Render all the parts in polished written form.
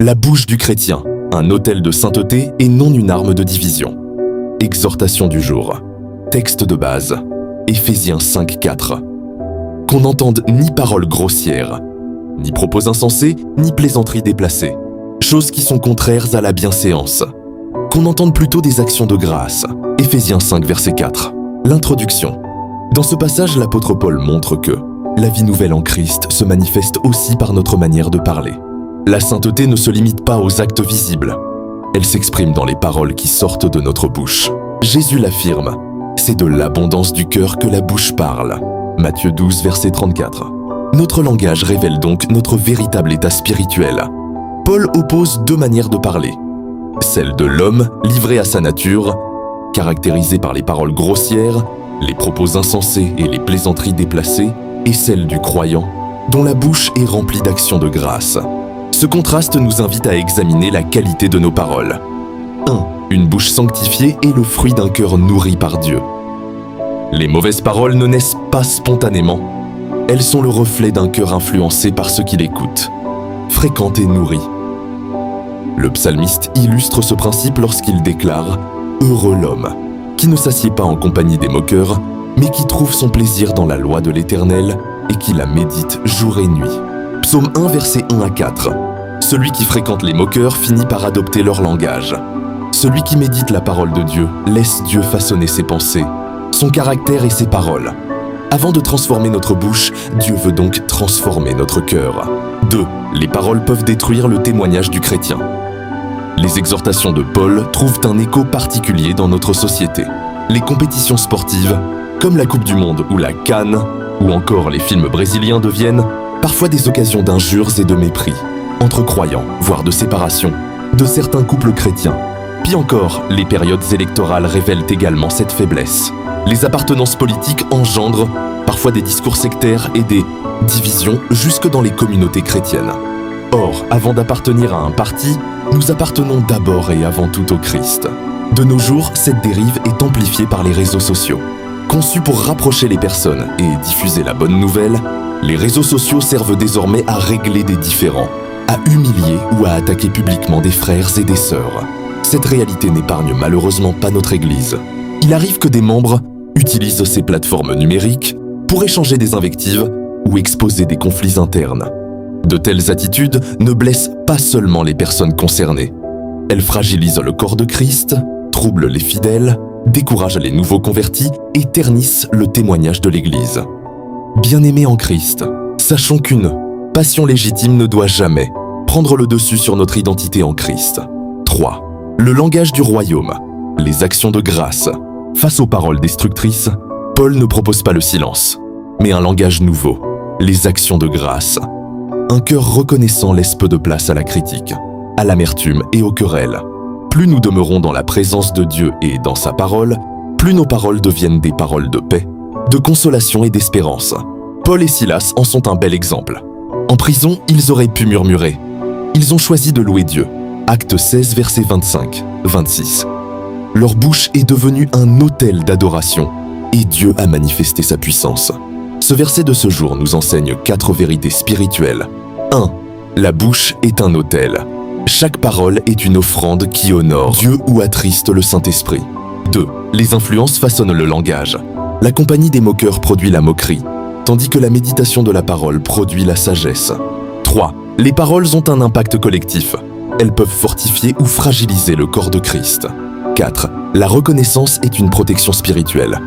La bouche du chrétien, un autel de sainteté et non une arme de division. Exhortation du jour. Texte de base. Éphésiens 5:4. Qu'on n'entende ni paroles grossières, ni propos insensés, ni plaisanteries déplacées, choses qui sont contraires à la bienséance. Qu'on entende plutôt des actions de grâce. Éphésiens 5, verset 4. L'introduction. Dans ce passage, l'apôtre Paul montre que la vie nouvelle en Christ se manifeste aussi par notre manière de parler. La sainteté ne se limite pas aux actes visibles. Elle s'exprime dans les paroles qui sortent de notre bouche. Jésus l'affirme, c'est de l'abondance du cœur que la bouche parle. Matthieu 12, verset 34. Notre langage révèle donc notre véritable état spirituel. Paul oppose deux manières de parler. Celle de l'homme, livré à sa nature, caractérisée par les paroles grossières, les propos insensés et les plaisanteries déplacées, et celle du croyant, dont la bouche est remplie d'actions de grâce. Ce contraste nous invite à examiner la qualité de nos paroles. 1. Une bouche sanctifiée est le fruit d'un cœur nourri par Dieu. Les mauvaises paroles ne naissent pas spontanément. Elles sont le reflet d'un cœur influencé par ceux qui l'écoutent, fréquent et nourri. Le psalmiste illustre ce principe lorsqu'il déclare « Heureux l'homme, qui ne s'assied pas en compagnie des moqueurs, mais qui trouve son plaisir dans la loi de l'Éternel et qui la médite jour et nuit. » Psaume 1, versets 1 à 4. Celui qui fréquente les moqueurs finit par adopter leur langage. Celui qui médite la parole de Dieu laisse Dieu façonner ses pensées, son caractère et ses paroles. Avant de transformer notre bouche, Dieu veut donc transformer notre cœur. 2. Les paroles peuvent détruire le témoignage du chrétien. Les exhortations de Paul trouvent un écho particulier dans notre société. Les compétitions sportives, comme la Coupe du Monde ou la CAN, ou encore les films brésiliens deviennent parfois des occasions d'injures et de mépris, entre croyants, voire de séparation, de certains couples chrétiens. Puis encore, les périodes électorales révèlent également cette faiblesse. Les appartenances politiques engendrent parfois des discours sectaires et des divisions jusque dans les communautés chrétiennes. Or, avant d'appartenir à un parti, nous appartenons d'abord et avant tout au Christ. De nos jours, cette dérive est amplifiée par les réseaux sociaux. Conçus pour rapprocher les personnes et diffuser la bonne nouvelle, les réseaux sociaux servent désormais à régler des différends, à humilier ou à attaquer publiquement des frères et des sœurs. Cette réalité n'épargne malheureusement pas notre Église. Il arrive que des membres utilisent ces plateformes numériques pour échanger des invectives ou exposer des conflits internes. De telles attitudes ne blessent pas seulement les personnes concernées. Elles fragilisent le corps de Christ, troublent les fidèles, découragent les nouveaux convertis et ternissent le témoignage de l'Église. Bien-aimés en Christ, sachons qu'une passion légitime ne doit jamais prendre le dessus sur notre identité en Christ. 3. Le langage du royaume, les actions de grâce. Face aux paroles destructrices, Paul ne propose pas le silence, mais un langage nouveau, les actions de grâce. Un cœur reconnaissant laisse peu de place à la critique, à l'amertume et aux querelles. Plus nous demeurons dans la présence de Dieu et dans sa parole, plus nos paroles deviennent des paroles de paix, de consolation et d'espérance. Paul et Silas en sont un bel exemple. En prison, ils auraient pu murmurer. Ils ont choisi de louer Dieu. Acte 16, versets 25, 26. Leur bouche est devenue un autel d'adoration et Dieu a manifesté sa puissance. Ce verset de ce jour nous enseigne 4 vérités spirituelles. 1. La bouche est un autel. Chaque parole est une offrande qui honore Dieu ou attriste le Saint-Esprit. 2. Les influences façonnent le langage. La compagnie des moqueurs produit la moquerie, tandis que la méditation de la parole produit la sagesse. 3. Les paroles ont un impact collectif. Elles peuvent fortifier ou fragiliser le corps de Christ. 4. La reconnaissance est une protection spirituelle.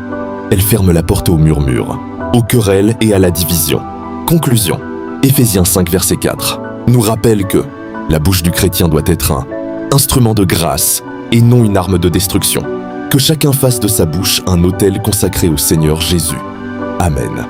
Elle ferme la porte aux murmures, aux querelles et à la division. Conclusion. Éphésiens 5, verset 4 nous rappelle que la bouche du chrétien doit être un instrument de grâce et non une arme de destruction. Que chacun fasse de sa bouche un autel consacré au Seigneur Jésus. Amen.